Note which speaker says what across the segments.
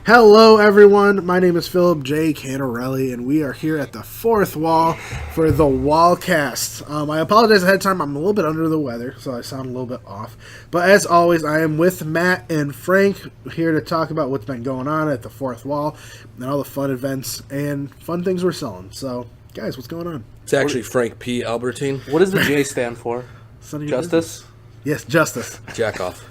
Speaker 1: Hello, everyone. My name is Philip J. Canarelli, and we are here at the fourth wall for the Wallcast. I apologize ahead of time. I'm a little bit under the weather, so I sound a little bit off. But as always, I am with Matt and Frank here to talk about what's been going on at the fourth wall and all the fun events and fun things we're selling. So, guys, what's going on?
Speaker 2: It's actually Frank P. Albertine.
Speaker 3: What does the J stand for? Justice?
Speaker 1: Yes, justice.
Speaker 2: Jack off.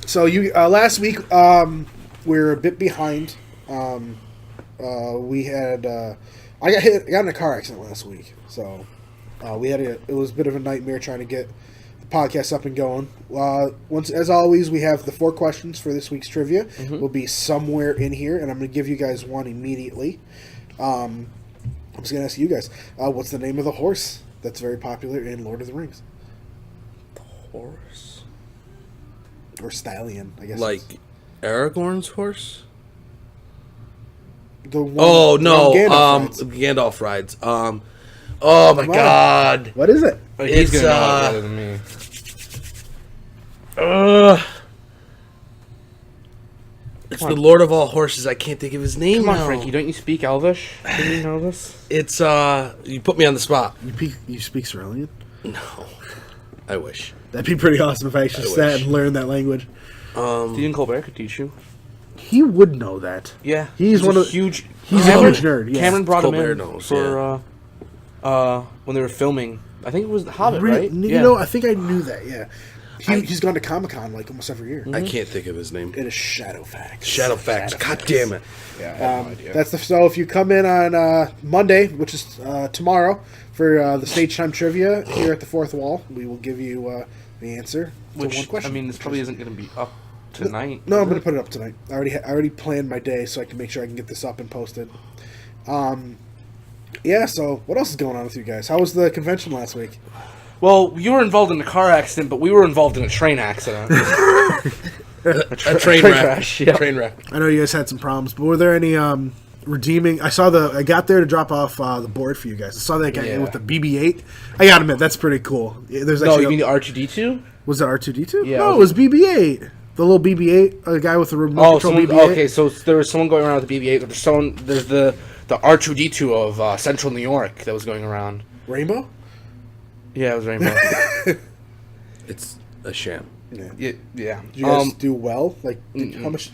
Speaker 1: So you last week we were a bit behind. We had I got in a car accident last week, so it was a bit of a nightmare trying to get the podcast up and going. As always, we have the 4 questions for this week's trivia. Will be somewhere in here, and I'm going to give you guys one immediately. I'm just going to ask you guys, what's the name of the horse that's very popular in Lord of the Rings?
Speaker 2: The horse?
Speaker 1: Or stallion, I guess.
Speaker 2: Like Aragorn's horse?
Speaker 1: The one,
Speaker 2: Gandalf rides. Oh my god.
Speaker 1: What is it?
Speaker 3: He's going to know it better than me.
Speaker 2: It's the Lord of all horses. I can't think of his name.
Speaker 3: Come on,
Speaker 2: now.
Speaker 3: Frankie, don't you speak Elvish? Didn't you know this?
Speaker 2: It's you put me on the spot.
Speaker 1: You speak Cerulean?
Speaker 2: No. I wish.
Speaker 1: That'd be pretty awesome if I actually sat and learned that language.
Speaker 3: Stephen Colbert could teach you.
Speaker 1: He would know that.
Speaker 3: Yeah.
Speaker 1: He's
Speaker 3: a huge
Speaker 1: nerd. Yeah.
Speaker 3: Cameron brought
Speaker 2: Colbert
Speaker 3: him in
Speaker 2: knows,
Speaker 3: for when they were filming. I think it was The Hobbit, right?
Speaker 1: You know, I think I knew that, yeah. He's gone to Comic-Con like almost every year.
Speaker 2: I can't think of his name.
Speaker 1: It is Shadowfax.
Speaker 2: Shadowfax. God damn it.
Speaker 3: Yeah, I have no idea.
Speaker 1: So if you come in on Monday, which is tomorrow, for the stage time trivia here at the fourth wall, we will give you the answer to one question.
Speaker 3: I mean, this probably isn't going to be up tonight.
Speaker 1: No, I'm going to put it up tonight. I already planned my day so I can make sure I can get this up and posted. Yeah, so what else is going on with you guys? How was the convention last week?
Speaker 3: Well, you were involved in a car accident, but we were involved in a train accident.
Speaker 2: A train wreck.
Speaker 3: Crash, yeah.
Speaker 2: Train wreck.
Speaker 1: I know you guys had some problems, but were there any redeeming? I got there to drop off the board for you guys. I saw that guy with the BB-8. I gotta admit, that's pretty cool. There's
Speaker 3: No, you mean the R2-D2?
Speaker 1: Was it R2-D2?
Speaker 3: Yeah.
Speaker 1: No, it was BB-8. The little BB-8, a guy with the remote control BB-8.
Speaker 3: Okay, so there was someone going around with the BB-8. There's the R2-D2 of Central New York that was going around.
Speaker 1: Rainbow?
Speaker 3: Yeah, it was Rainbow.
Speaker 2: It's a sham.
Speaker 1: Yeah.
Speaker 3: Yeah.
Speaker 1: Did you guys do well? Like, how much?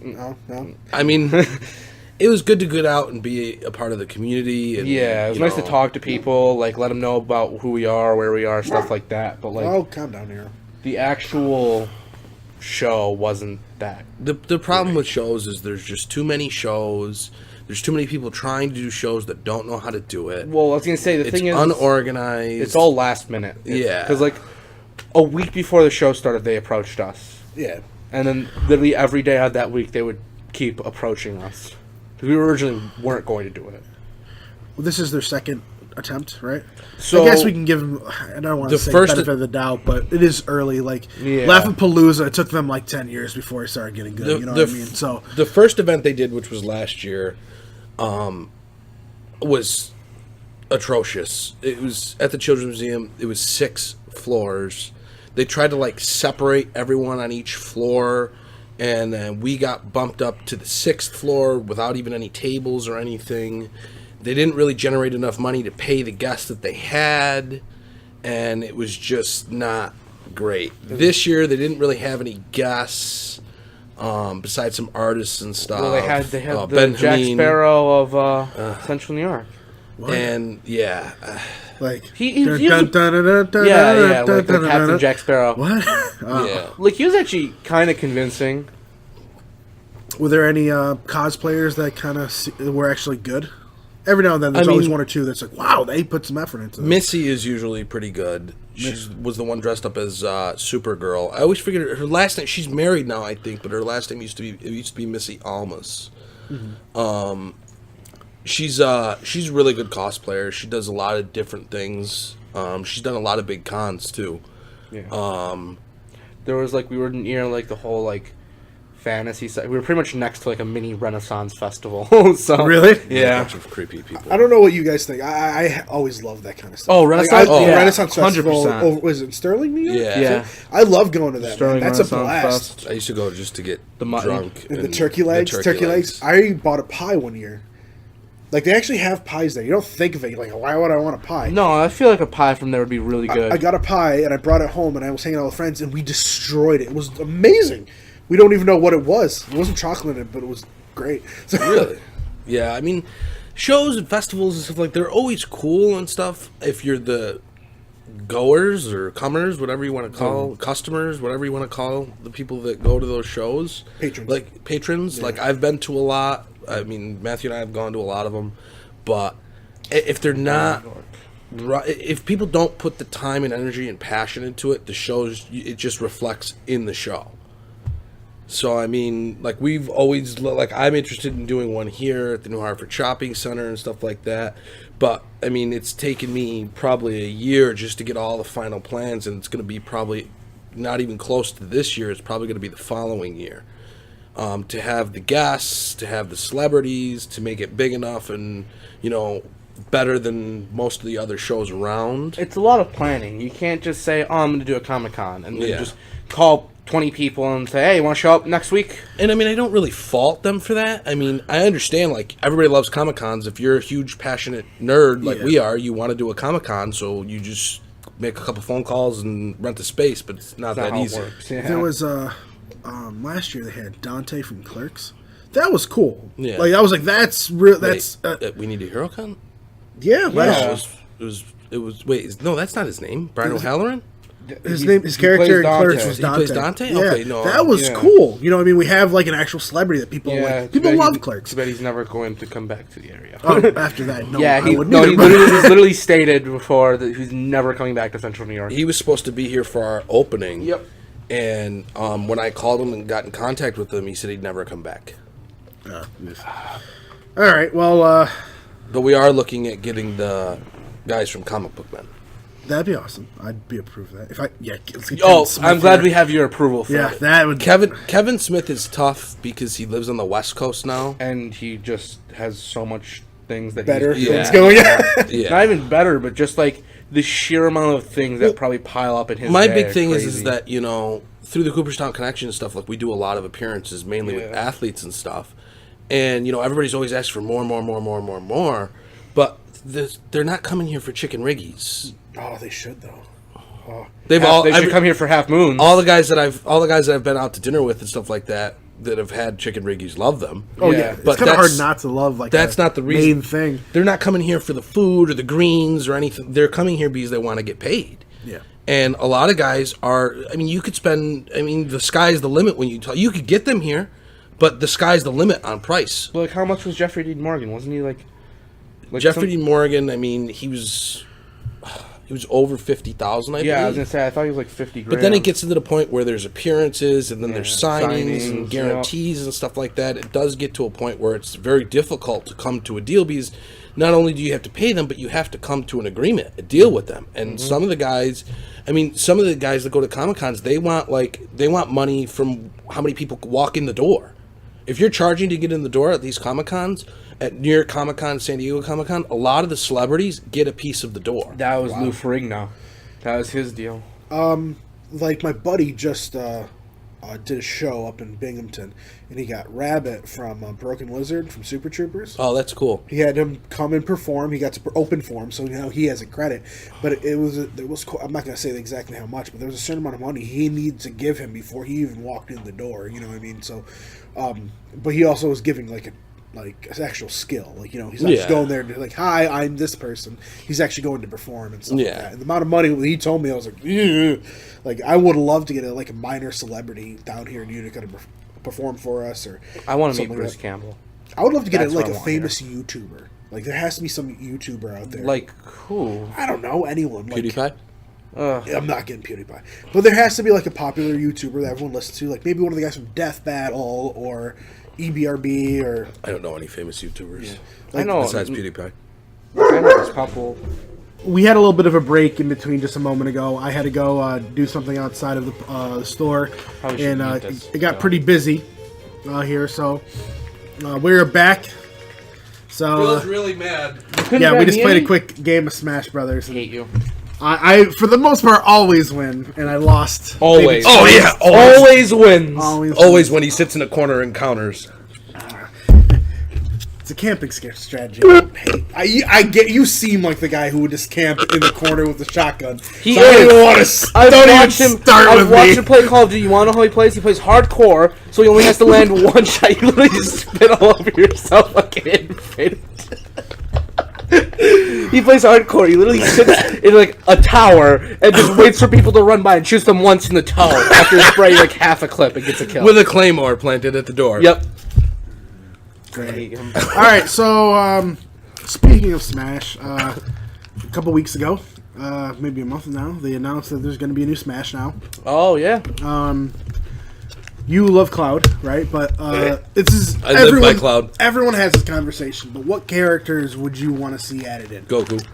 Speaker 1: No.
Speaker 2: I mean, it was good to get out and be a part of the community. And,
Speaker 3: yeah, it was nice to talk to people, like let them know about who we are, where we are, stuff like that. But like,
Speaker 1: calm down here.
Speaker 3: The actual show wasn't that.
Speaker 2: The problem with shows is there's just too many shows. There's too many people trying to do shows that don't know how to do it.
Speaker 3: Well, I was gonna say the thing is
Speaker 2: unorganized.
Speaker 3: It's all last minute.
Speaker 2: Yeah,
Speaker 3: because like a week before the show started, they approached us.
Speaker 1: Yeah,
Speaker 3: and then literally every day of that week, they would keep approaching us because we originally weren't going to do it.
Speaker 1: Well, this is their second attempt, right?
Speaker 3: So
Speaker 1: I guess we can give them. I don't want to say benefit of the doubt, but it is early. Like Laugh-A-Palooza, it took them like 10 years before it started getting good. You know what I mean? So
Speaker 2: the first event they did, which was last year, was atrocious. It was at the Children's Museum. It was 6 floors. They tried to like separate everyone on each floor, and then we got bumped up to the 6th floor without even any tables or anything. They didn't really generate enough money to pay the guests that they had, and it was just not great. This year, they didn't really have any guests, besides some artists and stuff.
Speaker 3: Well, they had the Jack Sparrow of Central New York.
Speaker 2: What? And, yeah.
Speaker 1: Like,
Speaker 3: he was like the Captain Jack Sparrow.
Speaker 1: What?
Speaker 2: Yeah.
Speaker 3: Like, he was actually kind of convincing.
Speaker 1: Were there any cosplayers that kind of were actually good? Every now and then, there's always one or two that's like, wow, they put some effort into this.
Speaker 2: Missy is usually pretty good. She was the one dressed up as Supergirl. I always figured her last name. She's married now, I think, but her last name used to be Missy Almas. Mm-hmm. She's a really good cosplayer. She does a lot of different things. She's done a lot of big cons too.
Speaker 3: Yeah. There was like we were near like the whole like fantasy site. We were pretty much next to like a mini Renaissance festival. So
Speaker 1: Really?
Speaker 2: A
Speaker 3: yeah.
Speaker 2: bunch of creepy people.
Speaker 1: I don't know what you guys think. I always love that kind of stuff.
Speaker 3: Oh, Renaissance?
Speaker 1: Like,
Speaker 3: Yeah,
Speaker 1: Renaissance Festival.
Speaker 3: 100%.
Speaker 1: Oh, was it in Sterling, New York?
Speaker 2: Yeah.
Speaker 3: Yeah.
Speaker 1: I love going to that.
Speaker 3: Sterling
Speaker 1: Man. That's a
Speaker 3: Renaissance
Speaker 1: blast.
Speaker 3: Fest.
Speaker 2: I used to go just to get
Speaker 3: The mutton.
Speaker 2: drunk.
Speaker 1: And the turkey legs. Turkey legs. I bought a pie one year. Like, they actually have pies there. You don't think of it. You're like, why would I want a pie?
Speaker 3: No, I feel like a pie from there would be really good.
Speaker 1: I got a pie, and I brought it home, and I was hanging out with friends, and we destroyed it. It was amazing. We don't even know what it was. It wasn't chocolate in it, but it was great. So,
Speaker 2: Really? Yeah, I mean, shows and festivals and stuff like they're always cool and stuff if you're the goers or comers, whatever you want to call customers, whatever you want to call the people that go to those shows.
Speaker 1: Patrons.
Speaker 2: Like patrons. Like I've been to a lot. I mean, Matthew and I have gone to a lot of them, but if they're not, if people don't put the time and energy and passion into it, the shows it just reflects in the show. So I mean, like we've always like I'm interested in doing one here at the New Hartford Shopping Center and stuff like that. But I mean, it's taken me probably a year just to get all the final plans, and it's going to be probably not even close to this year. It's probably going to be the following year. To have the guests, to have the celebrities, to make it big enough and, you know, better than most of the other shows around.
Speaker 3: It's a lot of planning. You can't just say, "Oh, I'm going to do a Comic-Con," and then
Speaker 2: Yeah.
Speaker 3: just call 20 people and say, "Hey, you want to show up next week?"
Speaker 2: And I mean, I don't really fault them for that. I mean, I understand, like, everybody loves Comic-Cons. If you're a huge, passionate nerd like we are, you want to do a Comic-Con, so you just make a couple phone calls and rent a space, but it's not
Speaker 3: That's
Speaker 2: that
Speaker 3: how
Speaker 2: easy.
Speaker 3: it works. Yeah.
Speaker 1: there was last year they had Dante from Clerks. That was cool.
Speaker 2: Yeah.
Speaker 1: Like I was like, that's real. That's
Speaker 2: Wait, we need a HeroCon?
Speaker 1: yeah.
Speaker 2: No,
Speaker 1: Last
Speaker 2: it was. Wait, no, that's not his name. Brian O'Halloran.
Speaker 1: his
Speaker 3: He
Speaker 1: character in
Speaker 3: plays
Speaker 1: Clerks
Speaker 3: Dante.
Speaker 1: was
Speaker 2: He
Speaker 1: Dante.
Speaker 2: plays Dante?
Speaker 1: Yeah,
Speaker 2: Okay, no,
Speaker 1: that was
Speaker 3: yeah.
Speaker 1: cool. You know, what I mean, we have like an actual celebrity that people
Speaker 3: Yeah,
Speaker 1: like.
Speaker 3: too
Speaker 1: People
Speaker 3: bad
Speaker 1: love
Speaker 3: he-
Speaker 1: Clerks.
Speaker 3: Too bad he's never going to come back to the area.
Speaker 1: Oh, after that, no,
Speaker 3: yeah,
Speaker 1: I
Speaker 3: he
Speaker 1: wouldn't
Speaker 3: no,
Speaker 1: either,
Speaker 3: he
Speaker 1: but-
Speaker 3: literally stated before that he's never coming back to Central New York.
Speaker 2: He was supposed to be here for our opening.
Speaker 3: Yep.
Speaker 2: And when I called him and got in contact with him, he said he'd never come back.
Speaker 1: All right, well,
Speaker 2: But we are looking at getting the guys from Comic Book Men.
Speaker 1: that'd be awesome. I'd be approved of that. If I let's get
Speaker 3: Oh,
Speaker 1: Kevin Smith
Speaker 3: I'm glad
Speaker 1: here.
Speaker 3: we have your approval for
Speaker 1: Yeah,
Speaker 3: it.
Speaker 1: that would.
Speaker 2: Kevin Smith is tough because he lives on the West Coast now.
Speaker 3: And he just has so much things that
Speaker 1: Better
Speaker 3: he's
Speaker 1: things
Speaker 2: Yeah.
Speaker 1: going.
Speaker 2: Yeah.
Speaker 3: Not even better, but just like the sheer amount of things that probably pile up in his
Speaker 2: My
Speaker 3: day
Speaker 2: big
Speaker 3: are
Speaker 2: thing is
Speaker 3: crazy.
Speaker 2: that, you know, through the Cooperstown Connection and stuff, like we do a lot of appearances, mainly with
Speaker 3: Yeah.
Speaker 2: athletes and stuff. And, you know, everybody's always asked for more. But they're not coming here for chicken riggies.
Speaker 1: Oh, they should though.
Speaker 2: They've
Speaker 3: they should come here for Half Moons.
Speaker 2: all the guys that I've been out to dinner with and stuff like that have had chicken riggies love them.
Speaker 1: Oh
Speaker 3: Yeah.
Speaker 1: yeah, it's
Speaker 2: But
Speaker 1: kind of hard
Speaker 2: that's-
Speaker 1: not to love like
Speaker 2: That's not the reason.
Speaker 1: main thing.
Speaker 2: They're not coming here for the food or the greens or anything. They're coming here because they want to get paid.
Speaker 1: Yeah.
Speaker 2: And a lot of guys are. I mean, you could spend. I mean, the sky's the limit when you could get them here, but the sky's the limit on price.
Speaker 3: Like, how much was Jeffrey Dean Morgan? Wasn't he like
Speaker 2: Jeffrey Dean Morgan. I mean, he was over 50,000. I
Speaker 3: Yeah, I was
Speaker 2: believe.
Speaker 3: gonna say I thought he was like 50 grand.
Speaker 2: But then it gets into the point where there's appearances and then there's signings
Speaker 3: signings,
Speaker 2: and guarantees and stuff like that. It does get to a point where it's very difficult to come to a deal because not only do you have to pay them, but you have to come to an agreement, a deal with them. And some of the guys, some of the guys that go to Comic Cons, they want money from how many people walk in the door. If you're charging to get in the door at these Comic Cons, at New York Comic Con, San Diego Comic Con, a lot of the celebrities get a piece of the door.
Speaker 3: That was Lou Ferrigno. That was his deal.
Speaker 1: Like my buddy just did a show up in Binghamton, and he got Rabbit from Broken Lizard from Super Troopers.
Speaker 2: Oh, that's cool.
Speaker 1: He had him come and perform. He got to open for him, so he has a credit. But it was I'm not going to say exactly how much, but there was a certain amount of money he needed to give him before he even walked in the door. You know what I mean? So, but he also was giving like an actual skill. Like, he's not just going there and be like, "Hi, I'm this person." He's actually going to perform and stuff like that. And the amount of money he told me, I was like, "Ugh." Like I would love to get a minor celebrity down here in Utica to perform for us, or
Speaker 3: I want to meet
Speaker 1: something
Speaker 3: Bruce
Speaker 1: like that.
Speaker 3: Campbell.
Speaker 1: I would love to get
Speaker 3: That's
Speaker 1: like
Speaker 3: what
Speaker 1: a
Speaker 3: I want
Speaker 1: famous YouTuber. Like there has to be some YouTuber out there.
Speaker 3: Like who?
Speaker 1: I don't know anyone. Like,
Speaker 2: PewDiePie?
Speaker 1: I'm not getting PewDiePie, but there has to be like a popular YouTuber that everyone listens to. Like maybe one of the guys from Death Battle or EBRB or
Speaker 2: I don't know any famous YouTubers.
Speaker 3: I know.
Speaker 2: Besides PewDiePie.
Speaker 3: I know this couple.
Speaker 1: we had a little bit of a break in between just a moment ago. I had to go do something outside of the store,
Speaker 3: Probably should
Speaker 1: and
Speaker 3: mute this,
Speaker 1: it got
Speaker 3: so.
Speaker 1: pretty busy. here. So we're back. So
Speaker 2: Phil's really mad.
Speaker 1: yeah, we just played a quick game of Smash Brothers.
Speaker 3: I hate you.
Speaker 1: I for the most part always win, and I lost.
Speaker 3: Always.
Speaker 2: Oh yeah,
Speaker 3: Always wins.
Speaker 2: always when he sits in a corner and counters.
Speaker 1: It's a camping strategy. I get you. Seem like the guy who would just camp in the corner with the shotgun.
Speaker 3: He
Speaker 1: so I don't
Speaker 3: is.
Speaker 1: even want to.
Speaker 3: I've
Speaker 1: Don't even
Speaker 3: watched him.
Speaker 1: start
Speaker 3: I've
Speaker 1: with
Speaker 3: watched
Speaker 1: me.
Speaker 3: him play Call of Duty. You want to know how he plays? He plays hardcore, so he only has to land one shot. You literally just spit all over yourself like an infant. He plays hardcore. He literally sits in like a tower and just waits for people to run by and shoots them once in the toe after spraying like half a clip and gets a kill.
Speaker 2: With a claymore planted at the door.
Speaker 3: Yep.
Speaker 1: Great. All right, so speaking of Smash, a couple weeks ago, maybe a month now, they announced that there's going to be a new Smash now.
Speaker 3: Oh yeah.
Speaker 1: You love Cloud, right? But this is
Speaker 2: I live by Cloud.
Speaker 1: Everyone has this conversation, but what characters would you want to see added in?
Speaker 2: Goku.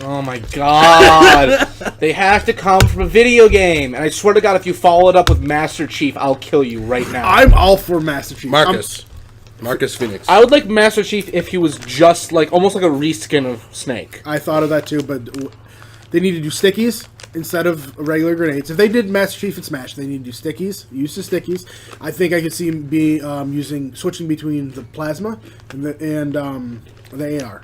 Speaker 3: Oh my god. They have to come from a video game. And I swear to God, if you follow it up with Master Chief, I'll kill you right now.
Speaker 1: I'm all for Master Chief.
Speaker 2: Marcus Phoenix.
Speaker 3: I would like Master Chief if he was just like almost like a reskin of Snake.
Speaker 1: I thought of that too, but they need to do stickies instead of regular grenades. If they did Master Chief and Smash, they need to do stickies. Use the stickies. I think I could see him be switching between the plasma and the AR.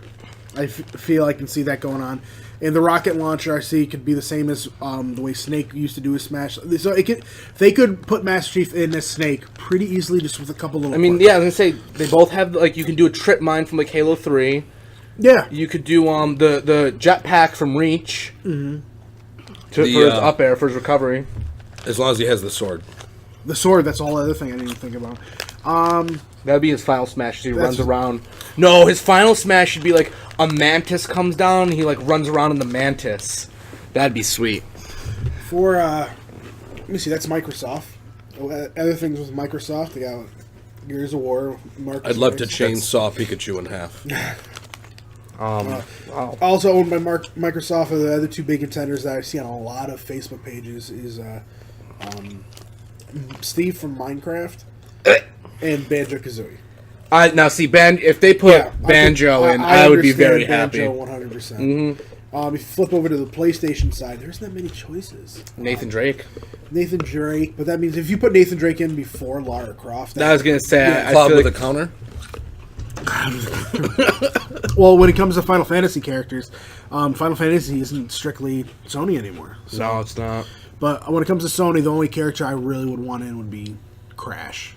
Speaker 1: I feel I can see that going on. And the rocket launcher I see could be the same as the way Snake used to do his Smash. So they could put Master Chief in as Snake pretty easily just with a couple little.
Speaker 3: I mean,
Speaker 1: quirks.
Speaker 3: yeah, I was gonna say they both have like you can do a trip mine from like Halo 3.
Speaker 1: Yeah.
Speaker 3: You could do the jetpack from Reach. Mm-hmm. For his up air for his recovery.
Speaker 2: As long as he has the sword.
Speaker 1: The sword, that's the whole other thing I didn't even think about.
Speaker 3: That'd be his final smash. He runs around. No, his final smash should be like a mantis comes down and he like runs around in the mantis. That'd be sweet.
Speaker 1: For let me see, that's Microsoft. Other things with Microsoft, they got Gears of War.
Speaker 2: I'd love to chainsaw Pikachu in half.
Speaker 3: Wow.
Speaker 1: Also owned by Microsoft. Are the other two big contenders that I see on a lot of Facebook pages is Steve from Minecraft and Banjo-Kazooie.
Speaker 3: Now see, if they put Banjo in, I would be very happy.
Speaker 1: Banjo 100%. If you flip over to the PlayStation side, there's not many choices.
Speaker 3: Nathan Drake.
Speaker 1: Nathan Drake, but that means if you put Nathan Drake in before Lara Croft,
Speaker 3: I was gonna say, I
Speaker 2: Cloud
Speaker 3: feel
Speaker 2: with
Speaker 3: like
Speaker 2: a counter.
Speaker 1: well, when it comes to Final Fantasy characters, Final Fantasy isn't strictly Sony anymore. So.
Speaker 3: No, it's not.
Speaker 1: But when it comes to Sony, the only character I really would want in would be Crash.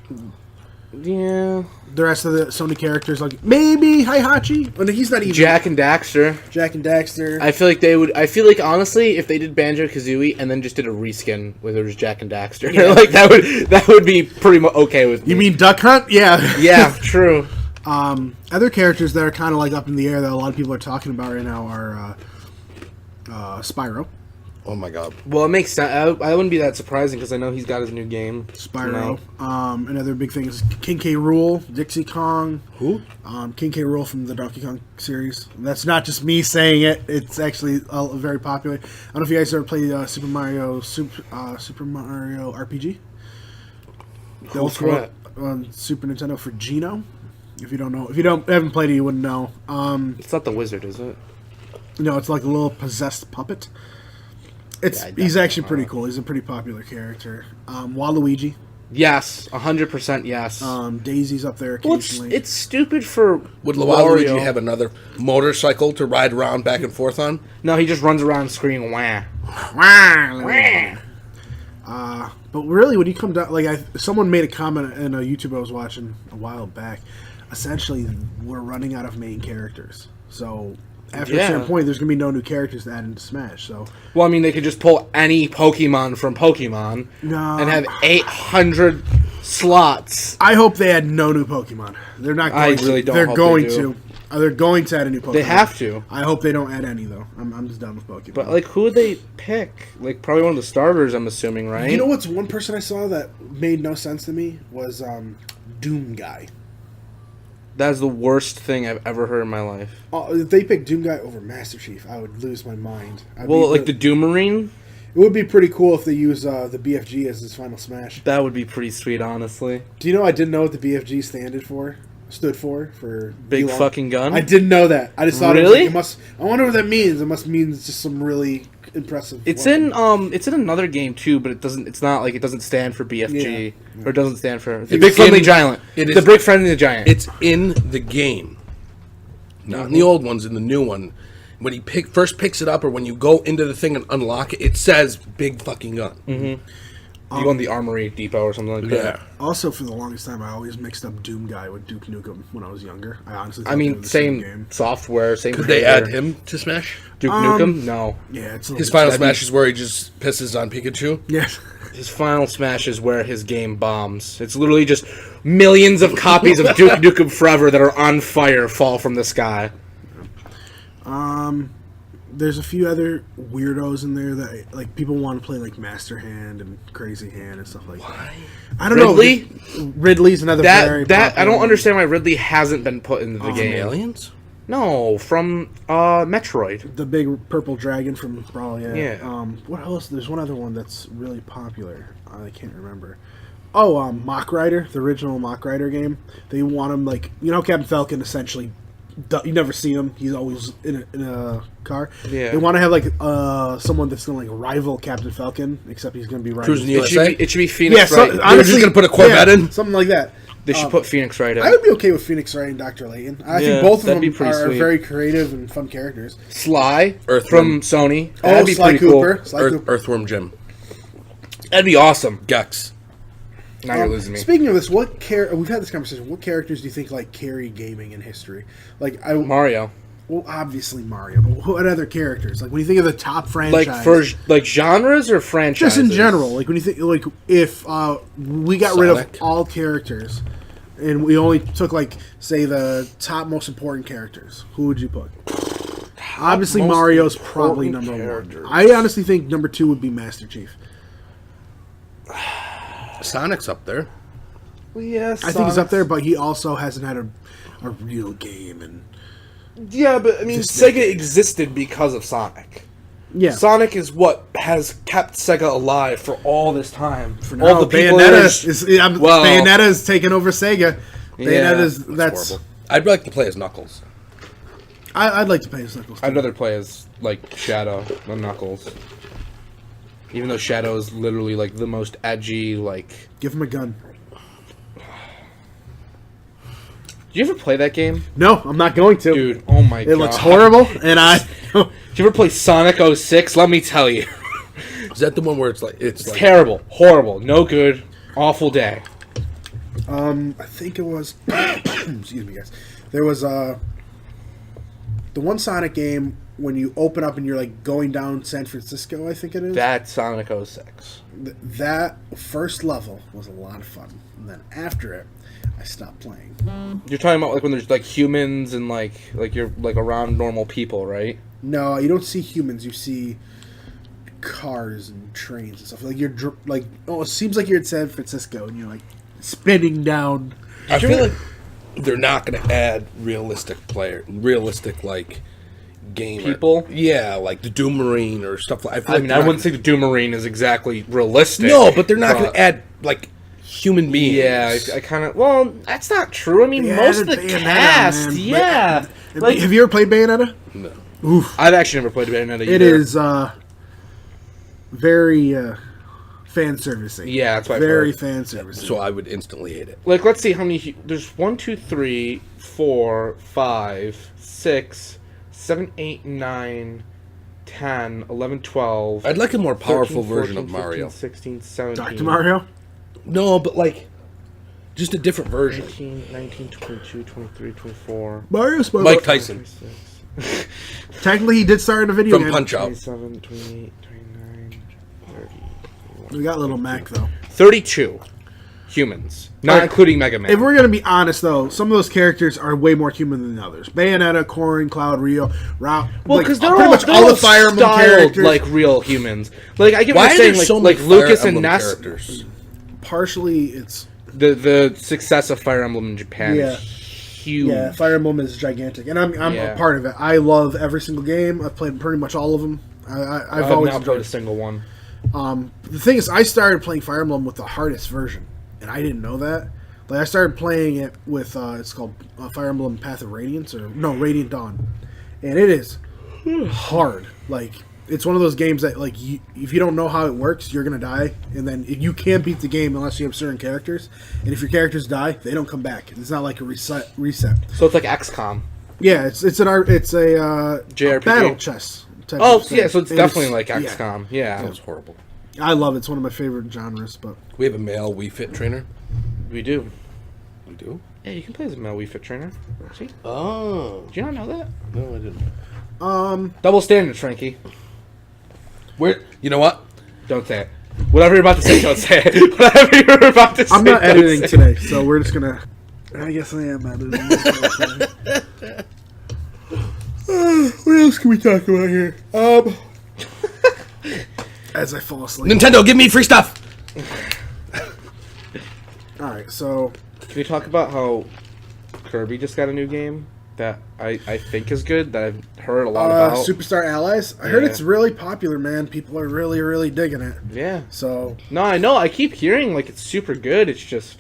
Speaker 3: Yeah.
Speaker 1: The rest of the Sony characters, like maybe Heihachi, but he's not even
Speaker 3: Jack and Daxter.
Speaker 1: Jack and Daxter.
Speaker 3: I feel like they would. I feel like honestly, if they did Banjo-Kazooie and then just did a reskin where there was Jack and Daxter, like that would be pretty okay with me.
Speaker 1: You mean Duck Hunt? Yeah.
Speaker 3: Yeah, true.
Speaker 1: Other characters that are kind of like up in the air that a lot of people are talking about right now are Spyro.
Speaker 2: Oh my god.
Speaker 3: Well, it makes sense. I wouldn't be that surprising because I know he's got his new game.
Speaker 1: Spyro. Another big thing is King K. Rool, Dixie Kong.
Speaker 2: Who?
Speaker 1: King K. Rool from the Donkey Kong series. That's not just me saying it. It's actually very popular. I don't know if you guys ever played Super Mario RPG. The old school on Super Nintendo for Geno. If you don't know, haven't played it, you wouldn't know.
Speaker 3: It's not the wizard, is it?
Speaker 1: No, it's like a little possessed puppet. He's actually pretty cool. He's a pretty popular character. Waluigi.
Speaker 3: Yes, 100% yes.
Speaker 1: Daisy's up there
Speaker 3: Well,
Speaker 1: occasionally.
Speaker 3: it's stupid for
Speaker 2: Would
Speaker 3: Wario.
Speaker 2: Waluigi have another motorcycle to ride around back and forth on?
Speaker 3: No, he just runs around screaming wah.
Speaker 1: But really, when you come down, someone made a comment in a YouTube I was watching a while back. Essentially, we're running out of main characters. So after a certain point, there's going to be no new characters to add into Smash. So,
Speaker 3: well, I mean, they could just pull any Pokemon from Pokemon and have 800 slots.
Speaker 1: I hope they add no new Pokemon. They're not going to.
Speaker 3: Really don't.
Speaker 1: They're
Speaker 3: hope
Speaker 1: going
Speaker 3: they do.
Speaker 1: to. They're going to add a new Pokemon.
Speaker 3: They have to.
Speaker 1: I hope they don't add any though. I'm just done with Pokemon.
Speaker 3: But who would they pick? Probably one of the starters, I'm assuming, right?
Speaker 1: You know what's one person I saw that made no sense to me was Doom Guy.
Speaker 3: That's the worst thing I've ever heard in my life.
Speaker 1: If they picked Doom Guy over Master Chief, I would lose my mind.
Speaker 3: The Doomarine?
Speaker 1: would be pretty cool if they use the BFG as his final smash.
Speaker 3: That would be pretty sweet, honestly.
Speaker 1: Do you know I didn't know what the BFG stood for
Speaker 3: Big
Speaker 1: belong.
Speaker 3: fucking gun?
Speaker 1: I didn't know that. I just thought
Speaker 3: Really?
Speaker 1: it must. I wonder what that means. It must mean just some really impressive.
Speaker 3: It's
Speaker 1: weapon.
Speaker 3: in another game too, but it doesn't. It's not like it doesn't stand for BFG or it doesn't stand for the
Speaker 2: It's
Speaker 3: Big Friendly
Speaker 2: in-
Speaker 3: Giant.
Speaker 2: it
Speaker 3: The
Speaker 2: is-
Speaker 3: Big Friendly Giant.
Speaker 2: It's in the game, not in the old ones. In the new one, when he first picks it up, or when you go into the thing and unlock it, it says "Big fucking gun."
Speaker 3: You go in the Armory Depot or something like that.
Speaker 2: Yeah.
Speaker 1: Also, for the longest time, I always mixed up Doom Guy with Duke Nukem when I was younger. I honestly.
Speaker 3: I
Speaker 1: thought they were
Speaker 3: mean,
Speaker 1: the
Speaker 3: same
Speaker 1: game.
Speaker 3: software, same.
Speaker 2: Could they
Speaker 3: creator.
Speaker 2: add him to Smash?
Speaker 3: Duke Nukem? No.
Speaker 1: Yeah, it's
Speaker 2: His final smash is where he just pisses on Pikachu.
Speaker 1: Yeah.
Speaker 3: His final smash is where his game bombs. It's literally just millions of copies of Duke Nukem Forever that are on fire fall from the sky.
Speaker 1: There's a few other weirdos in there that like people want to play like Master Hand and Crazy Hand and stuff like that. I don't
Speaker 3: Ridley?
Speaker 1: know. Ridley's another very
Speaker 3: That I
Speaker 1: popular
Speaker 3: don't
Speaker 1: one.
Speaker 3: understand why Ridley hasn't been put into the game.
Speaker 2: Aliens?
Speaker 3: No, from Metroid.
Speaker 1: The big purple dragon from Brawl. Yeah.
Speaker 3: Yeah.
Speaker 1: What else? There's one other one that's really popular. I can't remember. Oh, Mach Rider, the original Mach Rider game. They want him like Captain Falcon essentially. You never see him. He's always in a car.
Speaker 3: Yeah.
Speaker 1: They want to have like someone that's gonna like rival Captain Falcon, except he's gonna be riding.
Speaker 2: Cruising the
Speaker 3: It should, be, it should be Phoenix
Speaker 1: Yeah,
Speaker 3: Wright.
Speaker 1: so,
Speaker 2: They're
Speaker 1: honestly,
Speaker 2: just gonna put a Corvette in?
Speaker 1: something like that.
Speaker 3: They should put Phoenix Wright in.
Speaker 1: I would be okay with Phoenix Wright and Dr. Layton. I
Speaker 3: Yeah,
Speaker 1: think both of
Speaker 3: that'd
Speaker 1: them
Speaker 3: be pretty
Speaker 1: are
Speaker 3: sweet.
Speaker 1: very creative and fun characters.
Speaker 3: Sly
Speaker 2: Earthworm.
Speaker 3: from Sony.
Speaker 1: Oh,
Speaker 3: That'd be
Speaker 1: Sly
Speaker 3: pretty
Speaker 1: Cooper.
Speaker 3: cool.
Speaker 1: Sly Cooper.
Speaker 2: Earthworm Jim.
Speaker 3: That'd be awesome.
Speaker 2: Gex.
Speaker 3: Now you're losing me.
Speaker 1: Speaking of this, we've had this conversation. What characters do you think like carry gaming in history? Like
Speaker 3: Mario.
Speaker 1: well, obviously Mario, but what other characters? Like when you think of the top franchise,
Speaker 3: Like for like genres or franchises?
Speaker 1: just in general. Like when you think like if we got rid of
Speaker 2: Sonic.
Speaker 1: all characters and we only took like say the top most important characters, who would you put? Obviously
Speaker 3: most
Speaker 1: Mario's probably
Speaker 3: important
Speaker 1: number
Speaker 3: characters.
Speaker 1: one. I honestly think number 2 would be Master Chief.
Speaker 2: Sonic's up there.
Speaker 3: Well, yes,
Speaker 1: I think he's up there, but he also hasn't had a real game and
Speaker 3: Yeah, but I mean,
Speaker 1: Just
Speaker 3: Sega
Speaker 1: decades.
Speaker 3: existed because of Sonic.
Speaker 1: yeah.
Speaker 3: Sonic is what has kept Sega alive for all this time.
Speaker 1: For
Speaker 3: all
Speaker 1: now,
Speaker 3: the people
Speaker 1: Bayonetta is taking over Sega. Bayonetta's that's.
Speaker 2: Horrible. I'd like to play as Knuckles.
Speaker 1: I'd like to play as Knuckles.
Speaker 3: I'd rather play as like Shadow than Knuckles. Even though Shadow is literally like the most edgy, like.
Speaker 1: Give him a gun.
Speaker 3: Did you ever play that game?
Speaker 1: No, I'm not going to.
Speaker 3: Dude, oh my god.
Speaker 1: It looks horrible, and I.
Speaker 3: Did you ever play Sonic 06? Let me tell you.
Speaker 2: Is that the one where it's like
Speaker 3: Terrible. Horrible. No good. Awful day.
Speaker 1: I think it was. Excuse me, guys. There was the one Sonic game when you open up and you're like going down San Francisco. I think it is.
Speaker 3: That's Sonic 06.
Speaker 1: That first level was a lot of fun, and then after it, I stopped playing.
Speaker 3: You're talking about like when there's like humans and like you're like around normal people, right?
Speaker 1: No, you don't see humans. You see cars and trains and stuff. Like you're like, oh, it seems like you're in San Francisco and you're like spinning down.
Speaker 2: I feel like they're not going to add realistic like gamer
Speaker 3: People?
Speaker 2: Yeah, like the Doom Marine or stuff like.
Speaker 3: I mean, I wouldn't say the Doom Marine is exactly realistic.
Speaker 2: No, but they're not going to add like human beings.
Speaker 3: Yeah, I kind of. Well, that's not true. I mean,
Speaker 1: They
Speaker 3: most of
Speaker 1: added
Speaker 3: the
Speaker 1: Bayonetta,
Speaker 3: cast,
Speaker 1: man.
Speaker 3: yeah. Like,
Speaker 1: Have you ever played Bayonetta?
Speaker 2: No.
Speaker 3: I've actually never played Bayonetta either.
Speaker 1: It is very fan servicing.
Speaker 3: Yeah, that's what I've
Speaker 1: very
Speaker 3: heard.
Speaker 1: fan servicing.
Speaker 2: So I would instantly hate it.
Speaker 3: Like, let's see how many. There's 1, 2, 3, 4, 5, 6, 7, 8, 9, 10, 11, 12.
Speaker 2: I'd like a more powerful
Speaker 3: 13,
Speaker 2: version
Speaker 3: 14,
Speaker 2: of Mario.
Speaker 3: 15, 16, 17.
Speaker 1: Dr. Mario.
Speaker 2: No, but like just a different version.
Speaker 3: 19, 19, 22, 23, 24.
Speaker 1: Mario's
Speaker 2: Mike Tyson
Speaker 3: 26,
Speaker 1: Technically, he did start in a video
Speaker 2: from
Speaker 1: game.
Speaker 2: Punch Out.
Speaker 3: 27, 28, 29, 30.
Speaker 1: We got Little Mac though.
Speaker 3: 32 humans, not
Speaker 1: Right.
Speaker 3: including Mega Man.
Speaker 1: If we're gonna be honest, though, some of those characters are way more human than others. Bayonetta, Corrin, Cloud, Rio, Rao.
Speaker 3: Well,
Speaker 1: like,
Speaker 3: because they're
Speaker 1: pretty
Speaker 3: all,
Speaker 1: much
Speaker 3: they're
Speaker 1: all
Speaker 3: all
Speaker 1: the Fire Emblem
Speaker 3: styled
Speaker 1: characters.
Speaker 3: like real humans. Like I get
Speaker 2: Why
Speaker 3: what
Speaker 2: are
Speaker 3: you're saying.
Speaker 2: there
Speaker 3: Like,
Speaker 2: so many
Speaker 3: like Lucas
Speaker 2: Fire
Speaker 3: and
Speaker 2: Emblem
Speaker 3: Ness.
Speaker 2: characters?
Speaker 1: partially, it's
Speaker 3: The success of Fire Emblem in Japan
Speaker 1: Yeah.
Speaker 3: is huge.
Speaker 1: yeah. Fire Emblem is gigantic, and I'm
Speaker 3: Yeah.
Speaker 1: a part of it. I love every single game. I've played pretty much all of them. I've
Speaker 3: I've
Speaker 1: always
Speaker 3: not played a
Speaker 1: enjoyed.
Speaker 3: single one.
Speaker 1: The thing is, I started playing Fire Emblem with the hardest version, and I didn't know that. Like I started playing it with it's called Fire Emblem Path of Radiance Radiant Dawn, and it is hard. Like it's one of those games that like if you don't know how it works, you're gonna die, and then you can't beat the game unless you have certain characters. And if your characters die, they don't come back. It's not like a reset.
Speaker 3: So it's like XCOM.
Speaker 1: Yeah, it's a
Speaker 3: JRPG?
Speaker 1: battle chess. Type
Speaker 3: Oh,
Speaker 1: of thing.
Speaker 3: yeah, so it's
Speaker 1: And
Speaker 3: definitely like XCOM. Yeah.
Speaker 2: That was horrible.
Speaker 1: I love it. It's one of my favorite genres. But
Speaker 2: We have a male Wii Fit trainer.
Speaker 3: We do.
Speaker 2: We do?
Speaker 3: Yeah, you can play as a male Wii Fit trainer. See?
Speaker 2: Oh.
Speaker 3: Did you not know that?
Speaker 2: No, I didn't.
Speaker 3: Double standards, Frankie.
Speaker 2: You know what?
Speaker 3: Don't say it. Whatever you're about to say, don't say it. Whatever you're about to say,
Speaker 1: I'm not
Speaker 3: don't
Speaker 1: editing
Speaker 3: say it.
Speaker 1: today, so we're just gonna. I guess I am editing. What else can we talk about here? As I fall asleep.
Speaker 2: Nintendo, give me free stuff!
Speaker 1: All right, so
Speaker 3: Can we talk about how Kirby just got a new game that I think is good, that I've heard a lot about?
Speaker 1: Superstar Allies. I heard
Speaker 3: Yeah.
Speaker 1: it's really popular, man. People are really, really digging it.
Speaker 3: Yeah.
Speaker 1: So
Speaker 3: No, I know. I keep hearing like it's super good. It's just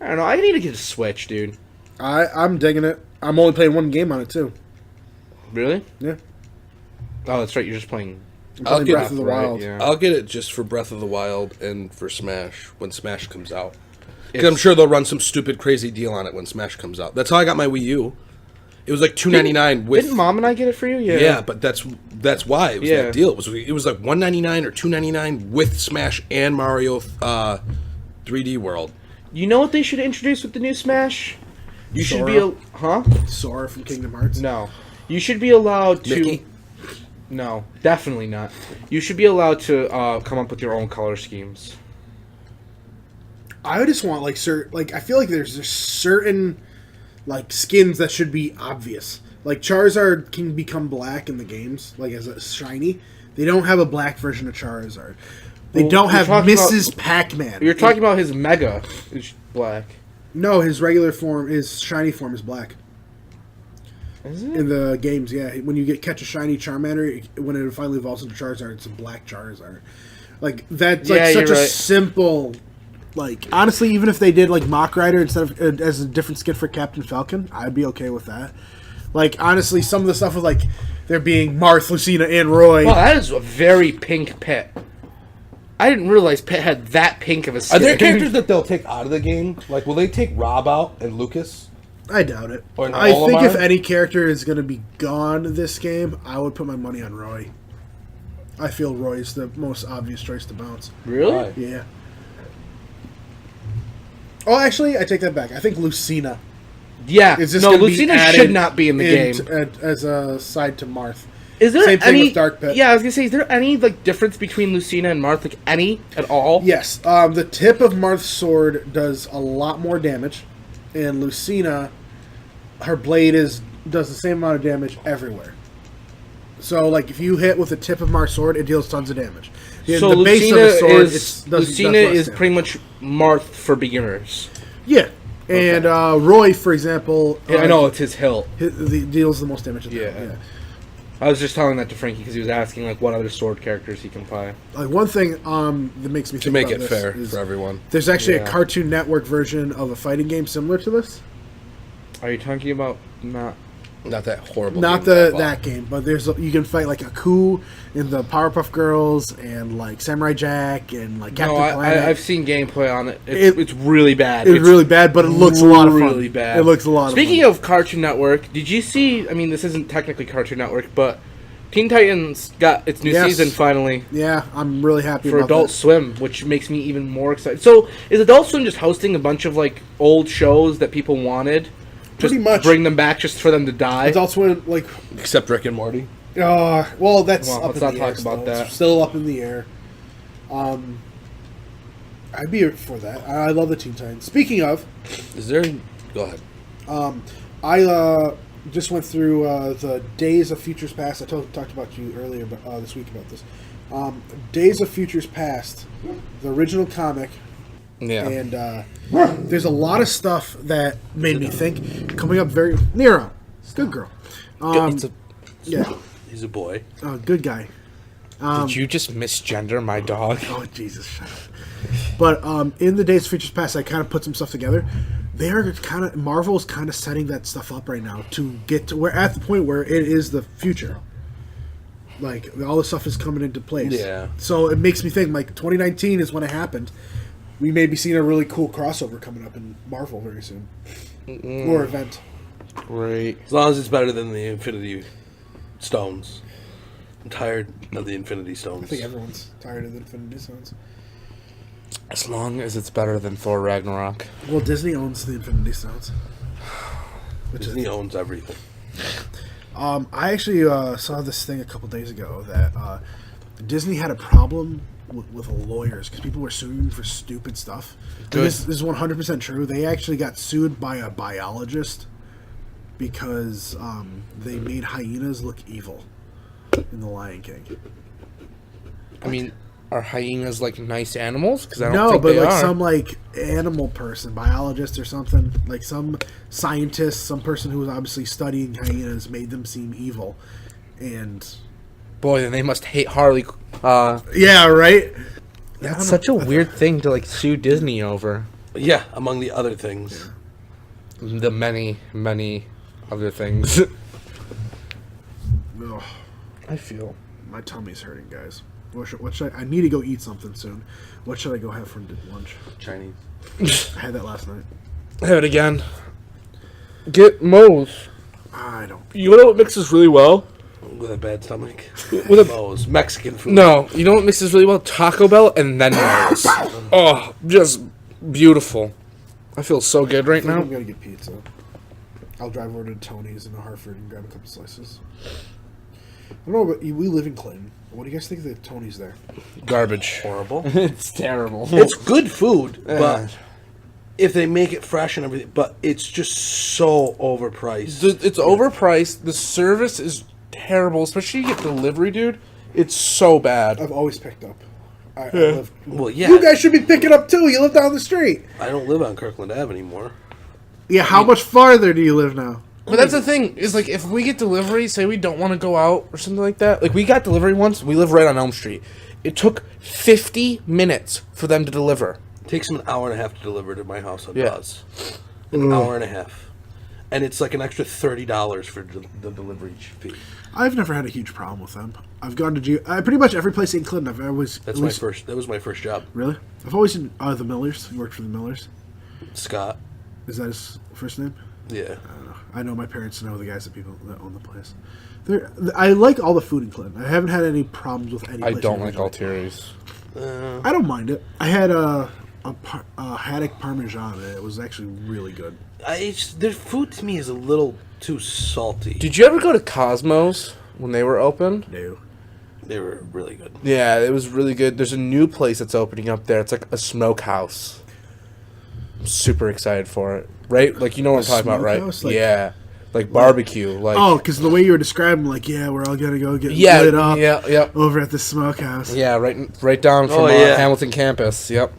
Speaker 3: I don't know. I need to get a Switch, dude.
Speaker 1: I'm digging it. I'm only playing one game on it too.
Speaker 3: Really?
Speaker 1: Yeah.
Speaker 3: Oh, that's right. You're just playing.
Speaker 1: I'm
Speaker 2: I'll
Speaker 1: playing
Speaker 2: get
Speaker 1: Breath of the
Speaker 3: right,
Speaker 1: Wild.
Speaker 3: yeah.
Speaker 2: I'll get it just for Breath of the Wild and for Smash when Smash comes out. Because
Speaker 3: It's-
Speaker 2: I'm sure they'll run some stupid, crazy deal on it when Smash comes out. That's how I got my Wii U. It was like $2.99 with.
Speaker 3: Didn't Mom and I get it for you? Yeah.
Speaker 2: Yeah, but that's why it was
Speaker 3: Yeah.
Speaker 2: that deal. It was like $1.99 or $2.99 with Smash and Mario 3D World.
Speaker 3: You know what they should introduce with the new Smash? You should be
Speaker 1: Sora.
Speaker 3: huh?
Speaker 1: Sora from Kingdom Hearts.
Speaker 3: No. You should be allowed to.
Speaker 2: Mickey?
Speaker 3: No, definitely not. You should be allowed to come up with your own color schemes.
Speaker 1: I just want like I feel like there's just certain like skins that should be obvious. Like Charizard can become black in the games, like as a shiny. They don't have a black version of Charizard. They
Speaker 3: Well,
Speaker 1: don't
Speaker 3: you're
Speaker 1: have
Speaker 3: talking about-
Speaker 1: Mrs. Pac-Man.
Speaker 3: You're talking about his Mega is black.
Speaker 1: No, his regular form, his shiny form is black.
Speaker 3: Is it?
Speaker 1: In the games, yeah. When you catch a shiny Charmander, when it finally evolves into Charizard, it's a black Charizard. Like that's like
Speaker 3: Yeah,
Speaker 1: such
Speaker 3: you're
Speaker 1: a
Speaker 3: right.
Speaker 1: simple. Like honestly, even if they did like Mach Rider instead of as a different skin for Captain Falcon, I'd be okay with that. Like honestly, some of the stuff with like there being Marth, Lucina, and Roy.
Speaker 3: Wow, that is a very pink pit. I didn't realize Pit had that pink of a
Speaker 2: Are
Speaker 3: skin.
Speaker 2: there characters that they'll take out of the game? Like, will they take Rob out and Lucas?
Speaker 1: I doubt it.
Speaker 2: Or an
Speaker 1: I think
Speaker 2: Olimar?
Speaker 1: if any character is going to be gone this game, I would put my money on Roy. I feel Roy is the most obvious choice to bounce.
Speaker 3: Really?
Speaker 2: Why?
Speaker 1: Yeah. Oh, actually, I take that back. I think Lucina
Speaker 3: Yeah.
Speaker 1: is just
Speaker 3: No,
Speaker 1: gonna be
Speaker 3: Lucina
Speaker 1: added
Speaker 3: should not be in the game.
Speaker 1: as a side to Marth.
Speaker 3: Is there
Speaker 1: Same thing
Speaker 3: any?
Speaker 1: with Dark Pit.
Speaker 3: Yeah, I was gonna say, is there any like difference between Lucina and Marth? Like any at all?
Speaker 1: Yes, the tip of Marth's sword does a lot more damage, and Lucina, her blade does the same amount of damage everywhere. So, like, if you hit with the tip of Marth's sword, it deals tons of damage.
Speaker 3: So
Speaker 1: the base of
Speaker 3: Lucina
Speaker 1: the sword,
Speaker 3: is
Speaker 1: does
Speaker 3: Lucina
Speaker 1: less
Speaker 3: is
Speaker 1: damage.
Speaker 3: pretty much Marth for beginners.
Speaker 1: Yeah, and Roy, for example,
Speaker 3: Yeah, I know it's his hilt.
Speaker 1: deals the most damage.
Speaker 3: Yeah. I was just telling that to Frankie because he was asking like what other sword characters he can play.
Speaker 1: Like one thing that makes me
Speaker 2: To
Speaker 1: think
Speaker 2: make
Speaker 1: about
Speaker 2: it
Speaker 1: this
Speaker 2: fair
Speaker 1: is
Speaker 2: for everyone.
Speaker 1: there's actually
Speaker 3: Yeah.
Speaker 1: a Cartoon Network version of a fighting game similar to this.
Speaker 3: Are you talking about not?
Speaker 2: Not that horrible.
Speaker 1: Not
Speaker 2: game
Speaker 1: that game, but you can fight like Aku in the Powerpuff Girls and like Samurai Jack and like Captain
Speaker 3: No,
Speaker 1: Planet.
Speaker 3: I've seen gameplay on it. It's really bad.
Speaker 1: It's really bad, but it looks a lot of fun.
Speaker 3: Really bad.
Speaker 1: It looks a lot
Speaker 3: Speaking
Speaker 1: of
Speaker 3: of Cartoon Network, did you see? I mean, this isn't technically Cartoon Network, but Teen Titans got its new
Speaker 1: Yes.
Speaker 3: season finally
Speaker 1: fun. Yeah, I'm really happy
Speaker 3: for
Speaker 1: about
Speaker 3: Adult
Speaker 1: that.
Speaker 3: Swim, which makes me even more excited. So, is Adult Swim just hosting a bunch of like old shows that people wanted? Just
Speaker 1: Pretty much.
Speaker 3: bring them back just for them to die.
Speaker 1: Adult Swim, like,
Speaker 2: Except Rick and Morty.
Speaker 1: well, that's
Speaker 3: Well,
Speaker 1: up
Speaker 3: let's
Speaker 1: in
Speaker 3: not
Speaker 1: the
Speaker 3: talk
Speaker 1: air
Speaker 3: about
Speaker 1: still.
Speaker 3: that.
Speaker 1: It's still up in the air. I'd be for that. I love the Teen Titans. Speaking of,
Speaker 2: Is there? Go ahead.
Speaker 1: I just went through the Days of Futures Past. I talked about you earlier, but this week about this. Days of Futures Past, the original comic,
Speaker 2: Yeah.
Speaker 1: and there's a lot of stuff that made me think. Coming up very Nero, good girl.
Speaker 2: It's a-
Speaker 1: Yeah,
Speaker 2: he's a boy.
Speaker 1: good guy.
Speaker 3: Did you just misgender my dog?
Speaker 1: Oh, Jesus, shut up. But in the Days of Futures Past, I kind of put some stuff together. They are kind of, Marvel's kind of setting that stuff up right now to get to, we're at the point where it is the future. Like, all this stuff is coming into place.
Speaker 2: Yeah.
Speaker 1: So it makes me think, like, 2019 is when it happened. We may be seeing a really cool crossover coming up in Marvel very soon. Or event.
Speaker 3: Great.
Speaker 2: As long as it's better than the Infinity Stones. I'm tired of the Infinity Stones.
Speaker 1: I think everyone's tired of the Infinity Stones.
Speaker 3: As long as it's better than Thor Ragnarok.
Speaker 1: Well, Disney owns the Infinity Stones.
Speaker 2: Disney owns everything.
Speaker 1: I actually saw this thing a couple days ago that Disney had a problem with lawyers because people were suing for stupid stuff. This is 100% true. They actually got sued by a biologist because they made hyenas look evil in The Lion King.
Speaker 3: I mean, are hyenas like nice animals? Because I don't
Speaker 1: No,
Speaker 3: think
Speaker 1: but
Speaker 3: they
Speaker 1: like
Speaker 3: are.
Speaker 1: some like animal person, biologist or something, like some scientist, some person who was obviously studying hyenas made them seem evil, and
Speaker 3: Boy, then they must hate Harley.
Speaker 1: yeah, right.
Speaker 3: That's such a weird thing to like sue Disney over.
Speaker 2: Yeah, among the other things.
Speaker 3: The many, many other things.
Speaker 1: Ugh,
Speaker 3: I feel.
Speaker 1: my tummy's hurting, guys. What should I need to go eat something soon. What should I go have for lunch?
Speaker 2: Chinese.
Speaker 1: I had that last night.
Speaker 3: Have it again. Get Moe's.
Speaker 1: I don't.
Speaker 3: You know what mixes really well?
Speaker 2: With a bad stomach.
Speaker 3: With a
Speaker 2: Moe's. Mexican food.
Speaker 3: No, you know what mixes really well? Taco Bell and then Moe's. Oh, just beautiful. I feel so good right
Speaker 1: I think
Speaker 3: now.
Speaker 1: I'm gonna get pizza. I'll drive over to Tony's in Hartford and grab a couple slices. I don't know, but we live in Clinton. What do you guys think of the Tony's there?
Speaker 3: Garbage.
Speaker 2: Horrible.
Speaker 3: It's terrible.
Speaker 2: It's good food, but if they make it fresh and everything, but it's just so overpriced.
Speaker 3: It's overpriced. The service is terrible, especially you get delivery, dude. It's so bad.
Speaker 1: I've always picked up. I live.
Speaker 2: Well, yeah.
Speaker 1: You guys should be picking up too. You live down the street.
Speaker 2: I don't live on Kirkland Ave anymore.
Speaker 1: Yeah, how much farther do you live now?
Speaker 3: But that's the thing, is like if we get delivery, say we don't want to go out or something like that. Like we got delivery once, we live right on Elm Street. It took 50 minutes for them to deliver.
Speaker 2: It takes them an hour and a half to deliver to my house on
Speaker 3: Yeah.
Speaker 2: Buzz. An hour and a half. And it's like an extra $30 for the delivery fee.
Speaker 1: I've never had a huge problem with them. I've gone to pretty much every place in Clinton. I've always
Speaker 2: That was my first job.
Speaker 1: Really? I've always been the Millers. He worked for the Millers.
Speaker 2: Scott.
Speaker 1: Is that his first name?
Speaker 2: Yeah.
Speaker 1: I don't know. I know my parents know the guys that own the place. I like all the food in Clinton. I haven't had any problems with any.
Speaker 3: I
Speaker 1: place
Speaker 3: don't
Speaker 1: in
Speaker 3: like
Speaker 1: Clinton.
Speaker 3: Altieri's.
Speaker 1: I don't mind it. I had a haddock parmesan. And it was actually really good.
Speaker 2: Their food to me is a little too salty.
Speaker 3: Did you ever go to Cosmos when they were open?
Speaker 1: No.
Speaker 2: They were really good.
Speaker 3: Yeah, it was really good. There's a new place that's opening up there. It's like a smokehouse. I'm super excited for it. Right? Like, you know what I'm talking about, right?
Speaker 1: smokehouse? Like-
Speaker 3: yeah. Like barbecue. Like
Speaker 1: Oh, because the way you were describing, like, yeah, we're all gonna go get
Speaker 3: yeah,
Speaker 1: lit up
Speaker 3: yeah.
Speaker 1: over at the smokehouse.
Speaker 3: Yeah, right down from
Speaker 2: yeah.
Speaker 3: Hamilton campus. Yep.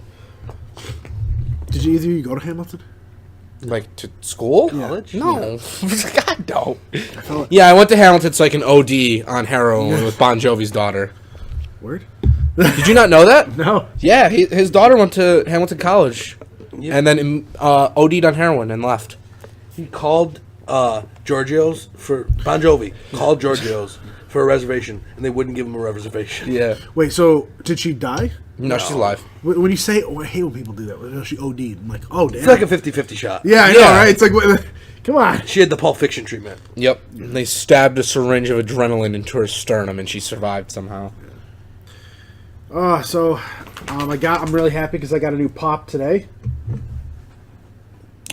Speaker 1: Did either of you go to Hamilton?
Speaker 3: Like to school?
Speaker 2: College?
Speaker 3: No. God, no. Yeah, I went to Hamilton so I can OD on heroin with Bon Jovi's daughter.
Speaker 1: Word?
Speaker 3: Did you not know that?
Speaker 1: No.
Speaker 3: Yeah, his daughter went to Hamilton College.
Speaker 2: Yep.
Speaker 3: And then OD'd on heroin and left.
Speaker 2: He called Giorgio's for Bon Jovi. Called Giorgio's for a reservation, and they wouldn't give him a reservation.
Speaker 3: Yeah.
Speaker 1: Wait, so did she die?
Speaker 3: No, she's alive.
Speaker 1: When you say, I hate when people do that. When she OD'd. I'm like, oh, damn.
Speaker 2: It's like a 50-50 shot.
Speaker 1: yeah, I know,
Speaker 3: Yeah.
Speaker 1: right? It's like, come on.
Speaker 2: She had the Pulp Fiction treatment.
Speaker 3: Yep. And they stabbed a syringe of adrenaline into her sternum, and she survived somehow.
Speaker 1: So I'm really happy because I got a new pop today.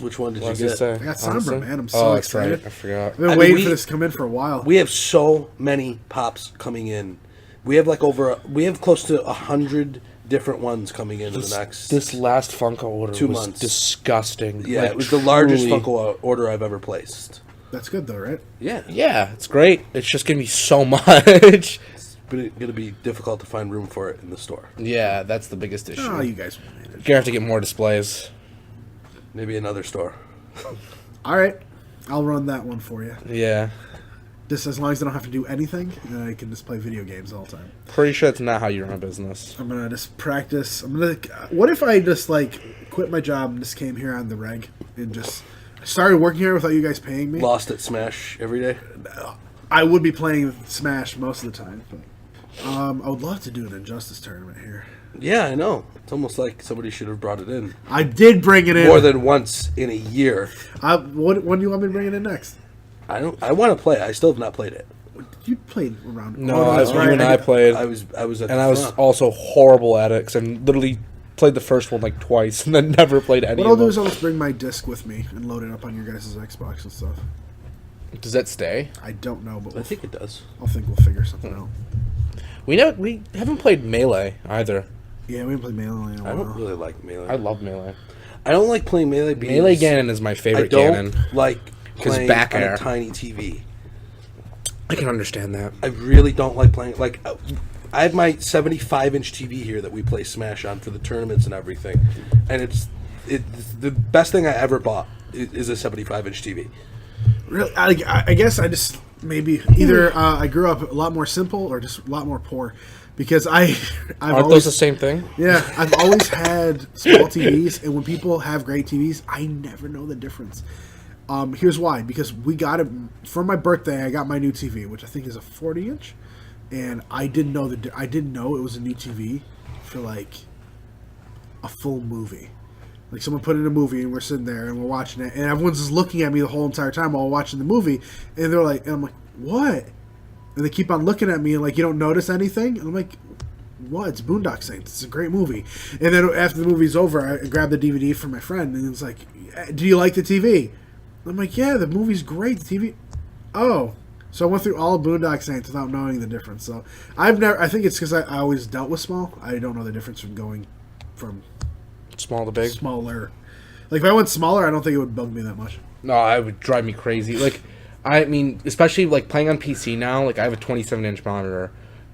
Speaker 2: Which one did
Speaker 3: What
Speaker 2: you
Speaker 3: was I
Speaker 2: get?
Speaker 3: say?
Speaker 1: I got Sombra,
Speaker 3: Honestly?
Speaker 1: man. I'm so
Speaker 3: that's
Speaker 1: excited.
Speaker 3: right. I forgot.
Speaker 1: I've been
Speaker 2: I mean,
Speaker 1: waiting for this to come in for a while.
Speaker 2: We have so many pops coming in. We have we have close to 100 different ones coming in the next.
Speaker 3: This last Funko order
Speaker 2: 2
Speaker 3: was
Speaker 2: months.
Speaker 3: disgusting.
Speaker 2: Yeah,
Speaker 3: Like,
Speaker 2: it was the largest
Speaker 3: truly.
Speaker 2: Funko order I've ever placed.
Speaker 1: That's good, though, right?
Speaker 2: Yeah.
Speaker 3: Yeah, it's great. It's just gonna be so much.
Speaker 2: But it's going to be difficult to find room for it in the store.
Speaker 3: Yeah, that's the biggest issue.
Speaker 1: Oh,
Speaker 3: You're
Speaker 1: you guys will manage.
Speaker 3: gonna have to get more displays.
Speaker 2: Maybe another store.
Speaker 1: All right. I'll run that one for you.
Speaker 3: Yeah.
Speaker 1: Just as long as I don't have to do anything, I can just play video games all the time.
Speaker 3: Pretty sure that's not how you run a business.
Speaker 1: I'm gonna just practice. What if I just like quit my job and just came here on the reg and just started working here without you guys paying me?
Speaker 2: Lost at Smash every day.
Speaker 1: I would be playing Smash most of the time. But, I would love to do an Injustice tournament here.
Speaker 2: Yeah, I know. It's almost like somebody should have brought it in
Speaker 1: I did bring it in
Speaker 2: more than once in a year.
Speaker 1: When do you want me to bring it in next?
Speaker 2: I want to play it. I still have not played it.
Speaker 1: You played around.
Speaker 3: No,
Speaker 1: that's
Speaker 3: you and I played.
Speaker 2: I was at
Speaker 3: and
Speaker 2: the
Speaker 3: I was
Speaker 2: front.
Speaker 3: also horrible at it because I literally played the first one like twice and then never played any
Speaker 1: What I'll
Speaker 3: of
Speaker 1: do
Speaker 3: them.
Speaker 1: is I'll just bring my disc with me and load it up on your guys' Xbox and stuff.
Speaker 3: Does that stay?
Speaker 1: I don't know, but
Speaker 2: I think it does.
Speaker 1: I think we'll figure something out.
Speaker 3: We haven't played Melee either.
Speaker 1: Yeah, we haven't played Melee in a
Speaker 2: I
Speaker 1: while.
Speaker 2: don't really like Melee.
Speaker 3: I love Melee.
Speaker 2: I don't like playing Melee because
Speaker 3: Melee Ganon is my favorite
Speaker 2: I don't
Speaker 3: Ganon.
Speaker 2: like
Speaker 3: 'Cause
Speaker 2: playing
Speaker 3: back
Speaker 2: on
Speaker 3: air.
Speaker 2: a tiny TV.
Speaker 3: I can understand that.
Speaker 2: I really don't like playing. Like, I have my 75-inch TV here that we play Smash on for the tournaments and everything, and it's the best thing I ever bought is a 75-inch TV.
Speaker 1: Really, I guess I just maybe either I grew up a lot more simple or just a lot more poor, because I've
Speaker 3: Aren't
Speaker 1: always,
Speaker 3: those the same thing?
Speaker 1: Yeah, I've always had small TVs, and when people have great TVs, I never know the difference. Here's why: because we got it for my birthday. I got my new TV, which I think is a 40-inch, and I didn't know I didn't know it was a new TV for like a full movie. Like someone put in a movie and we're sitting there and we're watching it, and everyone's just looking at me the whole entire time while watching the movie, and they're like, and I'm like, what? And they keep on looking at me and like, you don't notice anything? And I'm like, what? It's Boondock Saints. It's a great movie. And then after the movie's over, I grabbed the DVD from my friend, and it was like, do you like the TV? I'm like, yeah, the movie's great. The TV. Oh. So I went through all of Boondock Saints without knowing the difference. So I think it's because I always dealt with small. I don't know the difference from going from
Speaker 3: Small to big?
Speaker 1: smaller. Like if I went smaller, I don't think it would bug me that much.
Speaker 3: No, it would drive me crazy. Like, I mean, especially like playing on PC now. Like, I have a 27-inch monitor,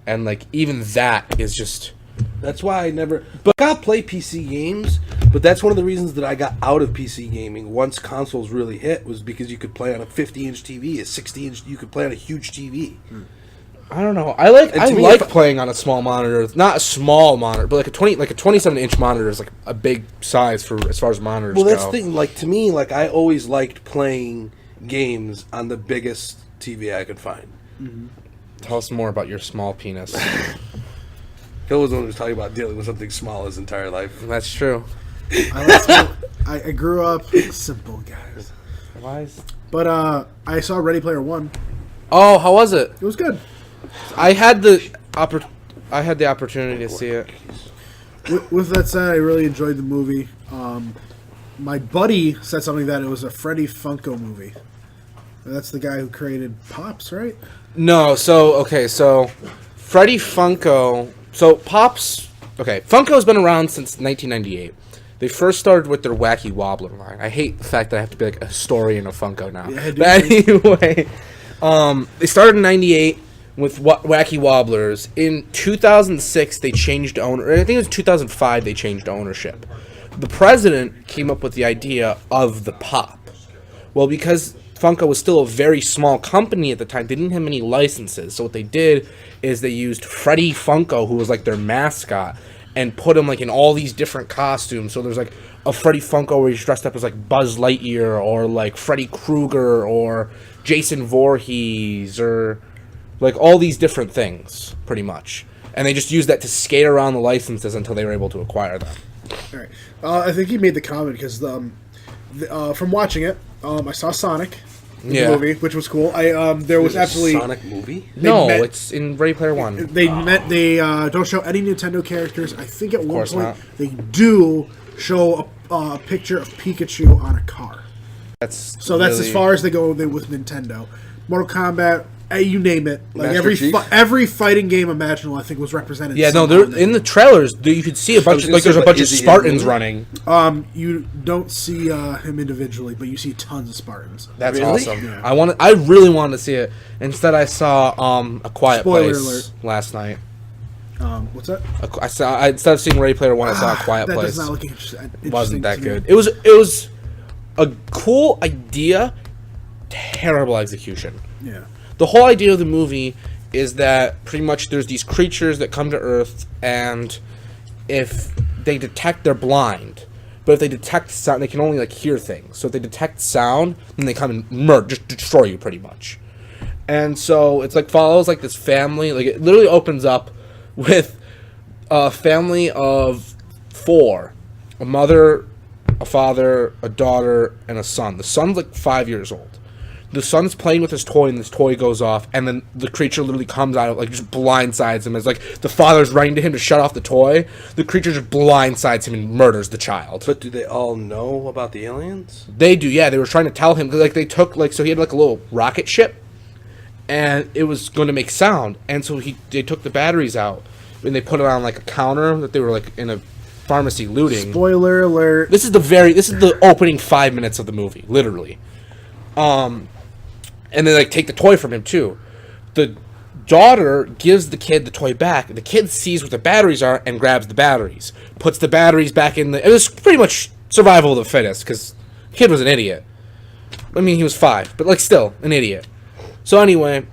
Speaker 3: and like even that is just.
Speaker 2: That's why I never. But I play PC games. But that's one of the reasons that I got out of PC gaming once consoles really hit, was because you could play on a 50-inch TV, a 60-inch. You could play on a huge TV.
Speaker 3: I don't know. I like
Speaker 2: And to me,
Speaker 3: playing on a small monitor. Not a small monitor, but like a 27-inch monitor is like a big size for as far as monitors
Speaker 2: Well,
Speaker 3: go.
Speaker 2: that's the thing. Like, to me, like, I always liked playing games on the biggest TV I could find.
Speaker 3: Tell us more about your small penis.
Speaker 2: Phil was the one who was talking about dealing with something small his entire life.
Speaker 3: That's true.
Speaker 1: I grew up simple, guys.
Speaker 3: Why is...
Speaker 1: But I saw Ready Player One.
Speaker 3: Oh, how was it?
Speaker 1: It was good.
Speaker 3: I had the opportunity to see it.
Speaker 1: With that said, I really enjoyed the movie. My buddy said something that it was a Freddie Funko movie. That's the guy who created Pops, right?
Speaker 3: No, so Freddie Funko. So Pops. Okay, Funko's been around since 1998. They first started with their Wacky Wobbler line. I hate the fact that I have to be like a historian of Funko now.
Speaker 1: Yeah,
Speaker 3: but anyway, they started in '98 with Wacky Wobblers. In 2006, they changed owner. I think it was 2005 they changed ownership. The president came up with the idea of the Pop. Well, because Funko was still a very small company at the time, they didn't have many licenses. So what they did is they used Freddie Funko, who was like their mascot, and put him like in all these different costumes. So there's like a Freddie Funko where he's dressed up as like Buzz Lightyear, or like Freddy Krueger, or Jason Voorhees, or like all these different things, pretty much. And they just used that to skate around the licenses until they were able to acquire them.
Speaker 1: All right. I think he made the comment because from watching it, I saw Sonic, the movie, which was cool. There was absolutely
Speaker 2: Sonic movie.
Speaker 3: It's in Ready Player One.
Speaker 1: They don't show any Nintendo characters. I think at one point
Speaker 3: not.
Speaker 1: they do show a picture of Pikachu on a car. That's as far as they go with Nintendo. Mortal Kombat, you name it. Like every fighting game imaginable, I think, was represented.
Speaker 3: Yeah, no, they're in the trailers. You could see a bunch of there's a bunch of Spartans running.
Speaker 1: You don't see him individually, but you see tons of Spartans.
Speaker 3: That's
Speaker 2: Really?
Speaker 3: awesome.
Speaker 1: Yeah.
Speaker 3: I really wanted to see it. Instead, I saw A Quiet
Speaker 1: Spoiler
Speaker 3: Place
Speaker 1: alert.
Speaker 3: last night.
Speaker 1: What's that?
Speaker 3: Instead of seeing Ready Player One, I saw A Quiet
Speaker 1: That
Speaker 3: Place.
Speaker 1: does not look interesting.
Speaker 3: Wasn't that
Speaker 1: to me.
Speaker 3: good? It was a cool idea, terrible execution.
Speaker 1: Yeah.
Speaker 3: the whole idea of the movie is that pretty much there's these creatures that come to Earth, and if they detect, they're blind. But if they detect sound, they can only like hear things. So if they detect sound, then they come and just destroy you pretty much. And so it's like follows like this family. Like it literally opens up with a family of 4: a mother, a father, a daughter, and a son. The son's like 5 years old. The son's playing with his toy, and this toy goes off, and then the creature literally comes out of, like, just blindsides him. It's like the father's running to him to shut off the toy. The creature just blindsides him and murders the child.
Speaker 2: But do they all know about the aliens?
Speaker 3: They do, yeah. They were trying to tell him, because, like, they took, like, so he had, like, a little rocket ship, and it was going to make sound, and so they took the batteries out, and they put it on, like, a counter that they were, like, in a pharmacy looting.
Speaker 1: Spoiler alert.
Speaker 3: This is the opening 5 minutes of the movie, literally. And they, like, take the toy from him, too. The daughter gives the kid the toy back. The kid sees what the batteries are and grabs the batteries. Puts the batteries back in the... It was pretty much survival of the fittest, because the kid was an idiot. I mean, he was 5, but, like, still, an idiot. So, anyway,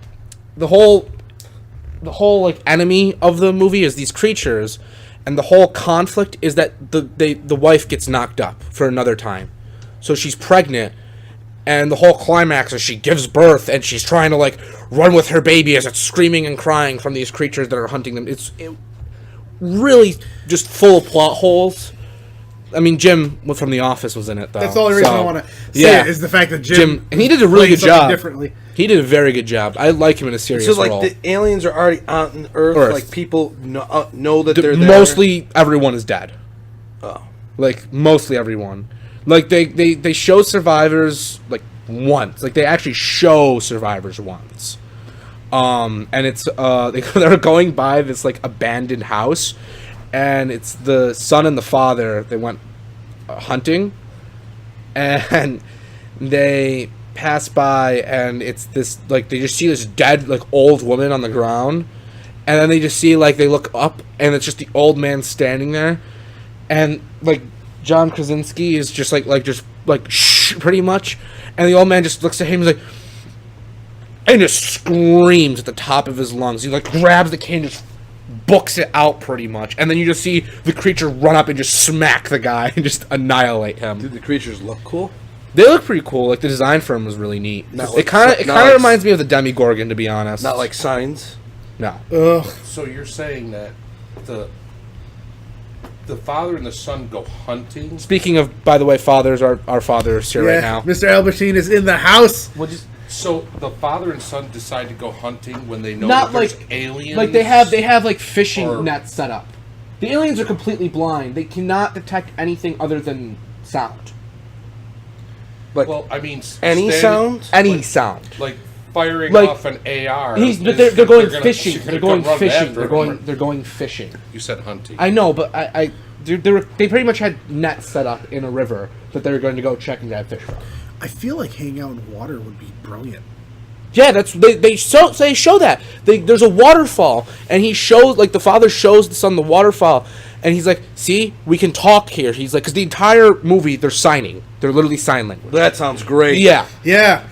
Speaker 3: the whole, like, enemy of the movie is these creatures, and the whole conflict is that the wife gets knocked up for another time. So she's pregnant, and the whole climax is she gives birth, and she's trying to, like, run with her baby as it's screaming and crying from these creatures that are hunting them. It's really just full of plot holes. I mean, Jim from The Office was in it, though.
Speaker 1: That's the only reason I want to say it, is the fact that Jim
Speaker 3: and he did a really good job.
Speaker 1: Differently.
Speaker 3: He did a very good job. I like him in a serious role.
Speaker 2: So, like, the aliens are already on Earth. Like, people know that they're there?
Speaker 3: Mostly everyone is dead.
Speaker 2: Oh.
Speaker 3: Like, mostly everyone. Like, they show survivors, like, once. Like, they actually show survivors once. And it's, they're going by this, like, abandoned house, and it's the son and the father. They went hunting, and they pass by, and it's this, like, they just see this dead, like, old woman on the ground, and then they just see, like, they look up, and it's just the old man standing there, and, like, John Krasinski is just like shh, pretty much, and the old man just looks at him, he's like, and just screams at the top of his lungs. He, like, grabs the cane and just books it out pretty much, and then you just see the creature run up and just smack the guy and just annihilate him.
Speaker 2: Did the creatures look cool?
Speaker 3: They look pretty cool. Like, the design for them was really neat. It kind of reminds me of the Demogorgon, to be honest.
Speaker 2: Not like Signs?
Speaker 3: No.
Speaker 1: Ugh.
Speaker 4: So you're saying that the father and the son go hunting?
Speaker 3: Speaking of, by the way, fathers, our father is here right now.
Speaker 1: Mr. Albertine is in the house.
Speaker 4: So the father and son decide to go hunting when they know
Speaker 3: Not
Speaker 4: that there's
Speaker 3: like
Speaker 4: aliens?
Speaker 3: Like, they have like fishing
Speaker 4: Or-
Speaker 3: nets set up. The aliens are completely blind. They cannot detect anything other than sound.
Speaker 2: Like,
Speaker 4: Well, I mean...
Speaker 2: any sound?
Speaker 3: Any sound.
Speaker 4: Like firing
Speaker 3: Like,
Speaker 4: off an AR.
Speaker 3: But they're going
Speaker 4: gonna-
Speaker 3: fishing.
Speaker 4: she's
Speaker 3: They're
Speaker 4: gonna
Speaker 3: going
Speaker 4: come run
Speaker 3: fishing.
Speaker 4: after him.
Speaker 3: They're going fishing.
Speaker 4: You said hunting.
Speaker 3: I know, but they pretty much had nets set up in a river that they were going to go check and grab fish from.
Speaker 1: I feel like hanging out in water would be brilliant.
Speaker 3: Yeah, they show that. There's a waterfall, and he shows, like, the father shows the son the waterfall, and he's like, "See, we can talk here." He's like, because the entire movie they're signing, they're literally sign language.
Speaker 2: That sounds great.
Speaker 3: Yeah,
Speaker 1: Yeah.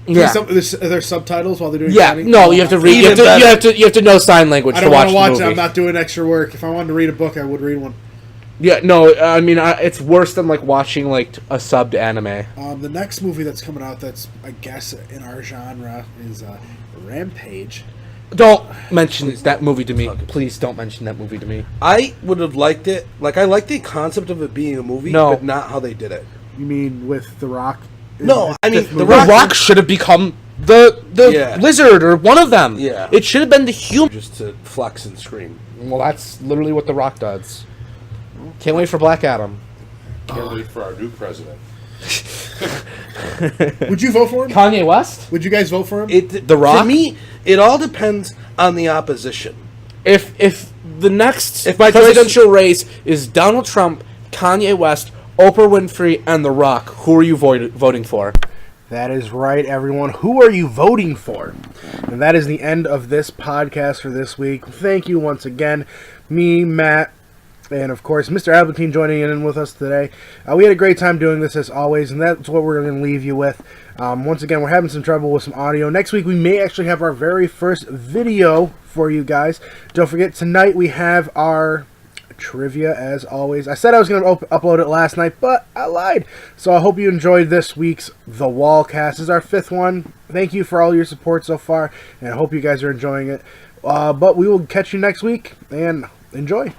Speaker 3: yeah,
Speaker 1: Are there subtitles while they're doing
Speaker 3: yeah.
Speaker 1: signing?
Speaker 3: No, you have to read. You have to know sign language
Speaker 1: I
Speaker 3: to
Speaker 1: don't
Speaker 3: watch
Speaker 1: want to watch
Speaker 3: the
Speaker 1: it.
Speaker 3: movie.
Speaker 1: I'm not doing extra work. If I wanted to read a book, I would read one.
Speaker 3: Yeah, no. I mean, it's worse than, like, watching, like, a subbed anime.
Speaker 1: The next movie that's coming out that's, I guess, in our genre is Rampage.
Speaker 3: Don't mention that movie to me. Please don't mention that movie to me.
Speaker 2: I would have liked it. Like, I like the concept of it being a movie,
Speaker 3: No.
Speaker 2: but not how they did it.
Speaker 1: You mean with The Rock?
Speaker 2: No, I mean,
Speaker 1: Fifth
Speaker 2: The
Speaker 1: movie.
Speaker 3: The Rock should have become the
Speaker 2: Yeah.
Speaker 3: lizard or one of them.
Speaker 2: Yeah.
Speaker 3: It should have been the human.
Speaker 2: Just to flex and scream.
Speaker 3: Well, that's literally what The Rock does. Can't wait for Black Adam.
Speaker 4: Can't wait for our new president.
Speaker 1: Would you vote for him?
Speaker 3: Kanye West?
Speaker 1: Would you guys vote for him?
Speaker 3: The Rock?
Speaker 2: To me, it all depends on the opposition.
Speaker 3: If the next
Speaker 2: If my
Speaker 3: presidential race is Donald Trump, Kanye West, Oprah Winfrey, and The Rock, who are you voting for?
Speaker 1: That is right, everyone. Who are you voting for? And that is the end of this podcast for this week. Thank you once again. Me, Matt, And, of course, Mr. Albertine joining in with us today. We had a great time doing this, as always, and that's what we're going to leave you with. Once again, we're having some trouble with some audio. Next week, we may actually have our very first video for you guys. Don't forget, tonight we have our trivia, as always. I said I was going to upload it last night, but I lied. So I hope you enjoyed this week's The Wall Cast. This is our 5th one. Thank you for all your support so far, and I hope you guys are enjoying it. But we will catch you next week, and enjoy.